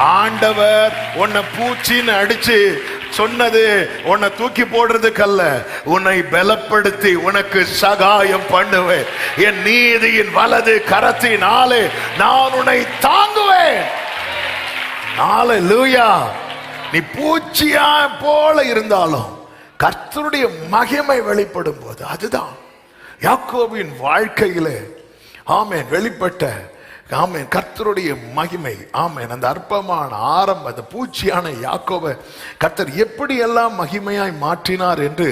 ஆண்டவர் உன்னை பூச்சின்னு அடிச்சு சொன்னது உன்னை தூக்கி போடுறதுக்கல்ல, உன்னை பலப்படுத்தி உனக்கு சகாயம் பண்ணுவேன். என் நீதியின் வலது கரத்தினாலே நான் உன்னை தாங்குவேன். ஹல்லேலூயா. நீ பூச்சியா போல இருந்தாலும் கர்த்தருடைய மகிமை வெளிப்படும் போது, அதுதான் யாக்கோபின் வாழ்க்கையிலே ஆமென் வெளிப்பட்ட ஆமென் கர்த்தருடைய மகிமை. ஆமென். அந்த அற்பமான ஆரம்ப அந்த பூச்சியான யாக்கோபை கர்த்தர் எப்படி எல்லாம் மகிமையாய் மாற்றினார் என்று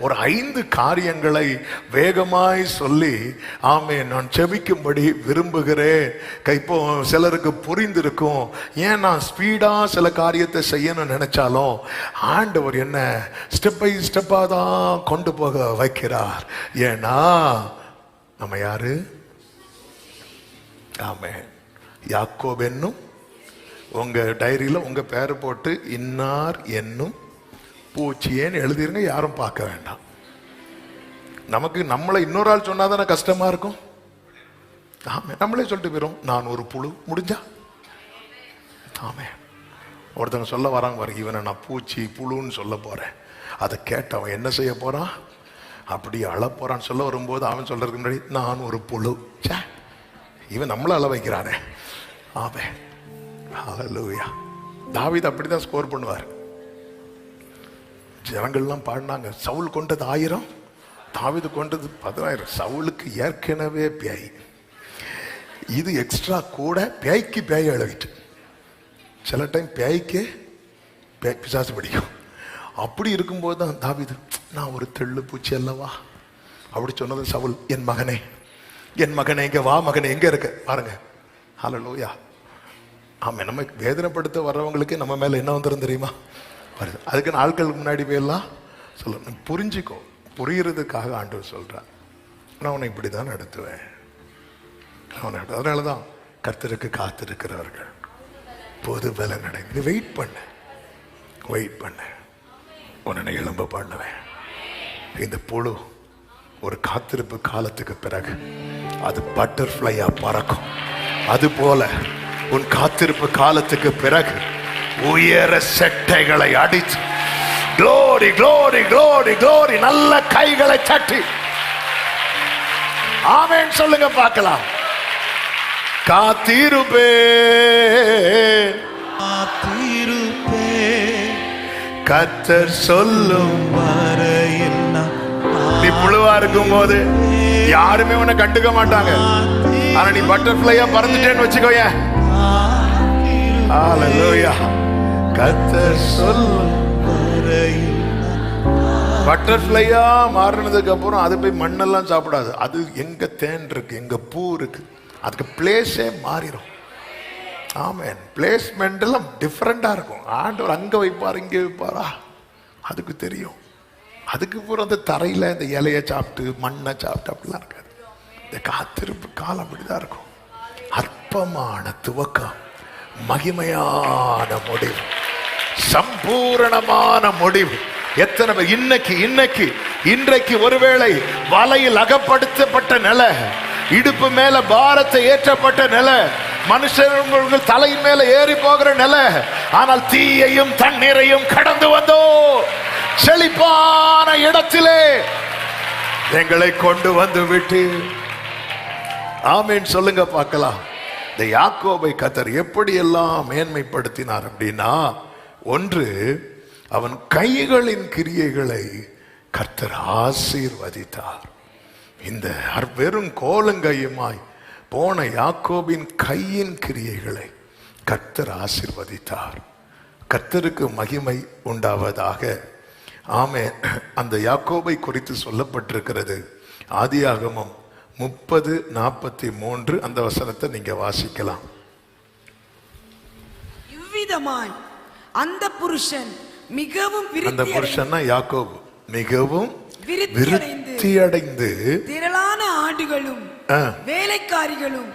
ஒரு 5 காரியங்களை வேகமாய் சொல்லி ஆமென் நான் செபிக்கும்படி விரும்புகிறேன். இப்போ சிலருக்கு புரிந்திருக்கும், ஏன் நான் ஸ்பீடா சில காரியத்தை செய்யணும்னு நினைச்சாலும் ஆண்டவர் என்ன ஸ்டெப் பை ஸ்டெப்பா தான் கொண்டு போக வைக்கிறார். ஏன்னா நம்ம யாரு? ஆமென். யாக்கோபு என்னும் உங்க டைரியில உங்க பேரை போட்டு இன்னார் என்னும் பூச்சியேன்னு எழுதிருங்க. யாரும் பார்க்க வேண்டாம். நமக்கு நம்மளை இன்னொரு ஆள் சொன்னாதானே கஷ்டமா இருக்கும். ஆமென். நம்மளே சொல்லிட்டு போயிரும், நான் ஒரு புழு. முடிஞ்சா ஆமென். ஒருத்தங்க சொல்ல வராங்க பாருங்க, இவனை நான் பூச்சி புழுன்னு சொல்ல போறேன். அதை கேட்டு அவன் என்ன செய்ய போறான், அப்படி அழ போறான்னு சொல்ல வரும்போது அவன் சொல்றதுக்கு முன்னாடி நான் ஒரு புழு, இவன் நம்மள அள வைக்கிறானே. ஆமென். ஹல்லேலூயா. தாவீது அப்படிதான் ஸ்கோர் பண்ணுவார். ஜனங்கள்லாம் பாடினாங்க, சவுல் கொண்டது 1000, தாவீது கொண்டது 10,000. சவுலுக்கு ஏற்கனவே பேய், இது எக்ஸ்ட்ரா கூட பேய்க்கு பேய் எழுதிட்டு. சில டைம் பேய்க்கு பிசாசு பிடிக்கும். அப்படி இருக்கும்போது தான் தாவீது நான் ஒரு தெள்ளு பூச்சி அல்லவா அப்படி சொன்னது சவுல், என் மகனே என் மகனே இங்க வா மகனே, எங்க இருக்க பாருங்க. ஹல்லேலூயா. ஆமாம். நம்ம வேதனைப்படுத்த வர்றவங்களுக்கு நம்ம மேல என்ன வந்துடும் தெரியுமா? அதுக்கு ஆட்களுக்கு முன்னாடி போயெல்லாம் சொல்ல புரிஞ்சுக்கோ, புரியுறதுக்காக ஆண்டவர் சொல்றார், நான் உன்னை இப்படிதான் நடத்துவேன். அதனாலதான் கர்த்தருக்கு காத்திருக்கிறவர்கள் பொது பலன் அடைந்து வெயிட் பண்ண உன்னை எழும்ப பண்ணுவேன். இந்த புழு ஒரு காத்திருப்பு காலத்துக்கு பிறகு அது பட்டர்ஃப்ளையா பறக்கும். அது போல உன் காத்திருப்பு காலத்துக்கு பிறகு உயர செட்டைகளை அடித்து க்ளோரி க்ளோரி க்ளோரி க்ளோரி நல்ல கைகளை தட்டி ஆமென் சொல்லுங்க பார்க்கலாம். காத்திருப்பேன் கர்த்தர் சொல்லும் வரையில். நீ புழுவா இருக்கும் போது யாருமே உன்னை கண்டுக்க மாட்டாங்க. ஆனா நீ பட்டர்ஃப்ளையா பறந்துட்டேன்னு வச்சுக்கோய. ஹல்லேலூயா. கர்த்தர் சொல்லும் வரையில். பட்டர்ஃப்ளையா மாறினதுக்கு அப்புறம் அது போய் மண்ணெல்லாம் சாப்பிடாது. அது எங்க தேன் இருக்கு, எங்க பூ இருக்கு, அதுக்கு பிளேஸே மாறிடும். ஆமென். பிளேஸ்மெண்ட் எல்லாம் டிஃப்ரெண்டா இருக்கும். ஆண்டவர் அங்க வைப்பார் இங்க வைப்பாரா அதுக்கு தெரியும். அதுக்கு பூரா அந்த தரையில இந்த இலையை சாப்பிட்டு மண்ணை சாப்பிட்டு அப்படிலாம் இருக்காது. இந்த காத்திருப்பு காலம் அப்படிதான் இருக்கும். அற்பமான துவக்கம், மகிமையான முடிவு, சம்பூரணமான முடிவு. எத்தனை பேர் இன்றைக்கு ஒருவேளை வலையில் அகப்படுத்தப்பட்ட நிலை, இடுப்பு மேல பாரத்தை ஏற்றப்பட்ட நிலை, மனுஷர்கள் தலை மேல ஏறி போகிற நிலை, ஆனால் தீயையும் தண்ணீரையும் கடந்து வந்தோ செழிப்பான இடத்திலே எங்களை கொண்டு வந்து விட்டு ஆமீன் சொல்லுங்க பார்க்கலாம். இந்த யாக்கோபை கர்த்தர் எப்படி எல்லாம் மேன்மைப்படுத்தினார் அப்படின்னா, ஒன்று அவன் கைகளின் கிரியைகளை கர்த்தர் ஆசீர்வதித்தார். இந்த வெறும் கோலங்கையுமாய் போன யாக்கோபின் கையின் கிரியைகளை கர்த்தர் ஆசீர்வதித்தார். கர்த்தருக்கு மகிமை உண்டாவதாக. ஆமென். அந்த யாக்கோபை குறித்து சொல்லப்பட்டிருக்கிறது ஆதியாகமம் 30:43 அந்த வசனத்தை நீங்க வாசிக்கலாம். இவ்விதமாய் அந்த புருஷன் மிகவும் அந்த புருஷன்னா யாக்கோபு மிகவும் விருத்தியடைந்து திரளான ஆடுகளும் வேலைக்காரிகளும்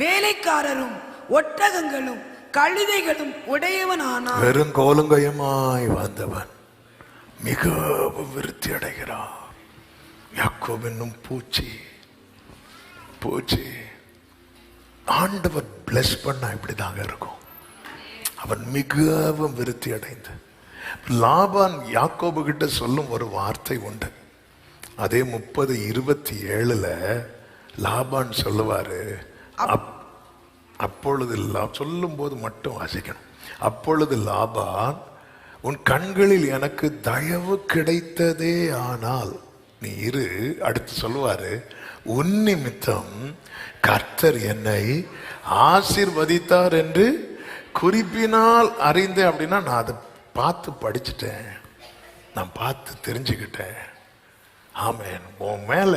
வேலைக்காரரும் ஒட்டகங்களும் கழுதைகளும் உடையவனானான். வெறும் கோலுங்கையுமாய் வந்தவன் மிகவும் விருத்தி அடைகிறான். யாக்கோபு என்னும் பூச்சி ஆண்டவர் பிளஸ் பண்ணா இப்படிதாங்க இருக்கும். அவன் மிகவும் விருத்தி அடைந்து. லாபான் யாக்கோபு கிட்ட சொல்லும் ஒரு வார்த்தை உண்டு. அதே 30:27 லாபான் சொல்லுவாரு, அப்பொழுது சொல்லும் போது மட்டும் வாசிக்கணும். அப்பொழுது லாபான், உன் கண்களில் எனக்கு தயவு கிடைத்ததே ஆனால் நீ இரு. அடுத்து சொல்லுவாரு, உன் நிமித்தம் கர்த்தர் என்னை ஆசீர்வதித்தார் என்று குறிப்பினால் அறிந்தேன். அப்படின்னா நான் அதை பார்த்து படிச்சுட்டேன், நான் பார்த்து தெரிஞ்சுக்கிட்டேன். ஆமென். உன் மேல,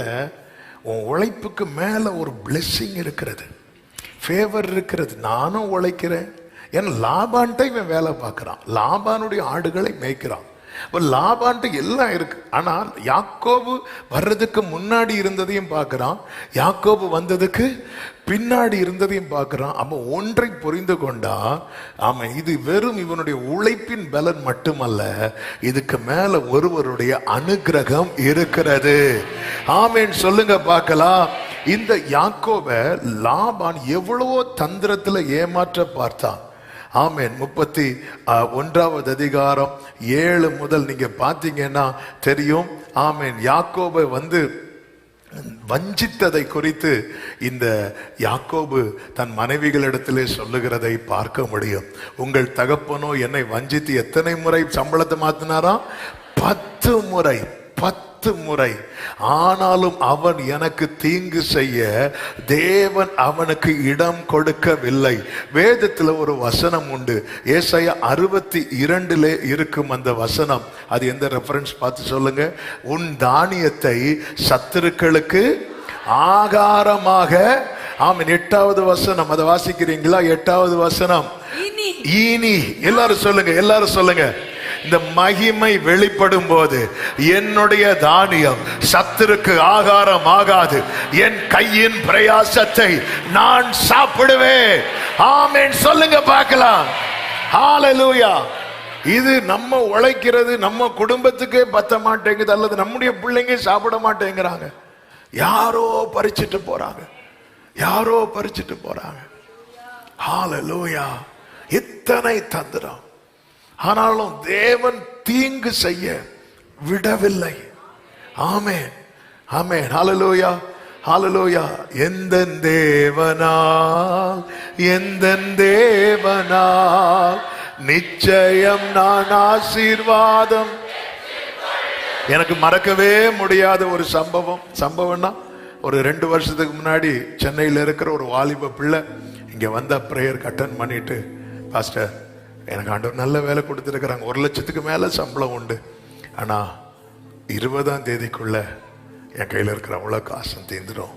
உன் உழைப்புக்கு மேல ஒரு பிளெஸ்ஸிங் இருக்கிறது, ஃபேவர் இருக்கிறது. நானும் உழைக்கிறேன். ஏன்னா லாபான்ட்ட இவன் வேலை பார்க்கிறான், லாபானுடைய ஆடுகளை மேய்க்கிறான். லாபான்ட்டு எல்லாம் இருக்கு. ஆனால் யாக்கோபு வர்றதுக்கு முன்னாடி இருந்ததையும் பார்க்கிறான், யாக்கோபு வந்ததுக்கு பின்னாடி இருந்ததையும் பார்க்கிறான். அவன் ஒன்றை புரிந்து கொண்டா, ஆமாம், இது வெறும் இவனுடைய உழைப்பின் பலன் மட்டுமல்ல, இதுக்கு மேல ஒருவருடைய அனுகிரகம் இருக்கிறது. ஆமென் சொல்லுங்க பார்க்கலாம். இந்த யாக்கோபை லாபான் எவ்வளவோ தந்திரத்துல ஏமாற்ற பார்த்தான். ஆமென். 31வது அதிகாரம் 7 முதல் நீங்க பார்த்தீங்கன்னா தெரியும். ஆமென். யாக்கோபை வஞ்சித்ததை குறித்து இந்த யாக்கோபு தன் மனைவிகளிடத்திலே சொல்லுகிறதை பார்க்க முடியும். உங்கள் தகப்பனோ என்னை வஞ்சித்து எத்தனை முறை சம்பளத்தை மாத்தினாராம்? 10 முறை. 10 முறை. ஆனாலும் அவன் எனக்கு தீங்கு செய்ய தேவன் அவனுக்கு இடம் கொடுக்கவில்லை. வேதத்தில் ஒரு வசனம் உண்டு, ஏசாயா 62 இருக்கும் அந்த வசனம். அது எந்த ரெஃபரன்ஸ் பார்த்து சொல்லுங்க. உன் தானியத்தை சத்துருக்களுக்கு ஆகாரமாக. ஆமென். 8வது வசனம், அதை வாசிக்கிறீங்களா? 8வது வசனம். இனி எல்லாரும் சொல்லுங்க, எல்லாரும் சொல்லுங்க. இந்த மகிமை வெளிப்படும் போது என்னுடைய தானியம் சத்துருக்கு ஆகாரம் ஆகாது, என் கையின் பிரயாசத்தை நான் சாப்பிடுவேன். ஆமென் சொல்லுங்க பார்க்கலாம். ஹல்லேலூயா. இது நம்ம உழைக்கிறது நம்ம குடும்பத்துக்கே பத்த மாட்டேங்குது, அல்லது நம்முடைய பிள்ளைங்க சாப்பிட மாட்டேங்கிறாங்க. யாரோ பறிச்சிட்டு போறாங்க, யாரோ பறிச்சிட்டு போறாங்க. ஹல்லேலூயா. இத்தனை தந்திரம், ஆனாலும் தேவன் தீங்கு செய்ய விடவில்லை. ஆமென். ஆமென். ஹல்லேலூயா. ஹல்லேலூயா. எந்த தேவனால், எந்த தேவனால் நிச்சயம் நான் ஆசீர்வாதம். எனக்கு மறக்கவே முடியாத ஒரு சம்பவம்னா, ஒரு 2 வருஷத்துக்கு முன்னாடி சென்னையில் இருக்கிற ஒரு வாலிப பிள்ளை இங்க வந்த பிரேயர் அட்டெண்ட் பண்ணிட்டு, பாஸ்டர் எனக்கு ஆண்டவர் நல்ல வேலை கொடுத்துருக்கிறாங்க, 1 லட்சத்துக்கு மேல சம்பளம் உண்டு, ஆனா 20ஆம் தேதிக்குள்ள என் கையில் இருக்கிற அவ்வளோ காசும் தீர்ந்துடும்.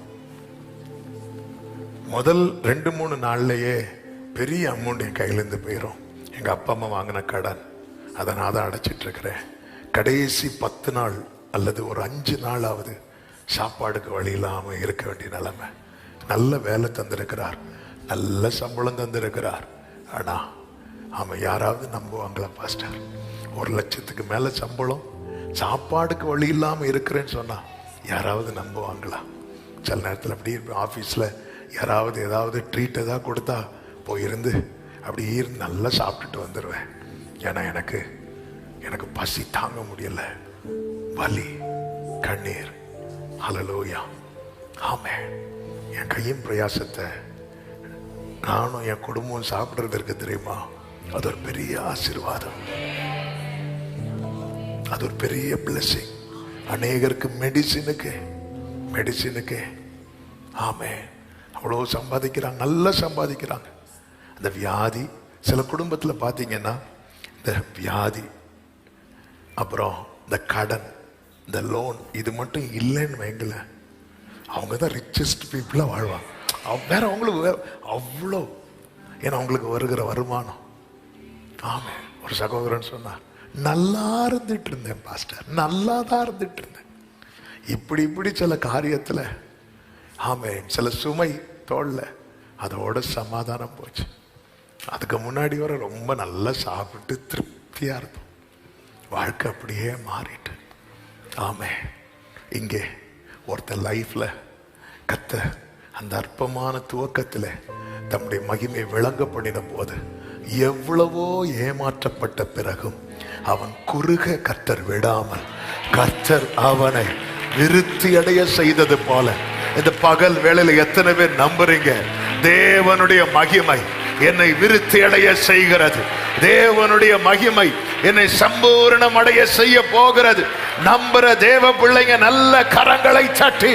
முதல் 2-3 நாள்லயே பெரிய அமௌண்ட் என் கையிலேருந்து போயிடும். எங்க அப்பா அம்மா வாங்கின கடன், அதை நான் தான் அடைச்சிட்டு இருக்கிறேன். கடைசி 10 நாள் அல்லது ஒரு 5 நாளாவது சாப்பாடுக்கு வழி இல்லாம இருக்க வேண்டிய நிலைமை. நல்ல வேலை தந்திருக்கிறார், நல்ல சம்பளம் தந்திருக்கிறார். ஆனா அவன் யாராவது நம்புவாங்களா பாஸ்டர்? 1 லட்சத்துக்கு மேல சம்பளம், சாப்பாடுக்கு வழி இல்லாம இருக்கிறேன்னு சொன்னா யாராவது நம்புவாங்களா? சில நேரத்தில் அப்படி ஆஃபீஸில் யாராவது ஏதாவது ட்ரீட் ஏதாவது கொடுத்தா போயிருந்து அப்படி நல்லா சாப்பிட்டுட்டு வந்துடுவேன். ஏன்னா எனக்கு பசி தாங்க முடியல, வலி, கண்ணீர். ஹல்லேலூயா. ஆமென். என் கையின் பிரயாசத்தை நானும் என் குடும்பம் சாப்பிட்றது இருக்கு தெரியுமா, அது ஒரு பெரிய ஆசீர்வாதம், அது ஒரு பெரிய பிளெஸிங். அநேகருக்கு மெடிசினுக்கு ஆமென் அவ்வளோ சம்பாதிக்கிறாங்க, நல்லா சம்பாதிக்கிறாங்க. அந்த வியாதி, சில குடும்பத்தில் பார்த்தீங்கன்னா இந்த வியாதி, அப்புறம் இந்த கடன், இந்த லோன், இது மட்டும் இல்லைன்னு வைங்கள, அவங்க தான் ரிச்சஸ்ட் பீப்புளாக வாழ்வாங்க. வேற அவங்களுக்கு அவ்வளோ, ஏன்னா அவங்களுக்கு வருகிற வருமானம். ஆமே. ஒரு சகோதரன் சொன்னார், நல்லா இருந்துட்டு இருந்தேன் பாஸ்டர், நல்லா தான் இருந்துட்டு இருந்தேன், இப்படி சில காரியத்தில் ஆமே சில சுமை தோல்ல, அதோட சமாதானம் போச்சு. அதுக்கு முன்னாடி வர ரொம்ப நல்லா சாப்பிட்டு திருப்தியா இருந்தோம், வாழ்க்கை அப்படியே மாறிட்டு. ஆமே. இங்கே ஒருத்தர் லைஃப்ல கத்த அந்த அற்பமான துவக்கத்தில் தம்முடைய மகிமை விளங்க பண்ணின போது எவ்வளவோ ஏமாற்றப்பட்ட பிறகும் அவன் குறுக கர்த்தர் விடாமல் கர்த்தர் அவனை விருத்தி அடைய செய்தது போல இந்த பகல் வேளையில எத்தனை பேர் நம்புறீங்க? தேவனுடைய மகிமை என்னை விருத்தி அடைய செய்கிறது, தேவனுடைய மகிமை என்னை சம்பூரணம் அடைய செய்ய போகிறது. நம்புற தேவ பிள்ளைங்க நல்ல கரங்களை தட்டி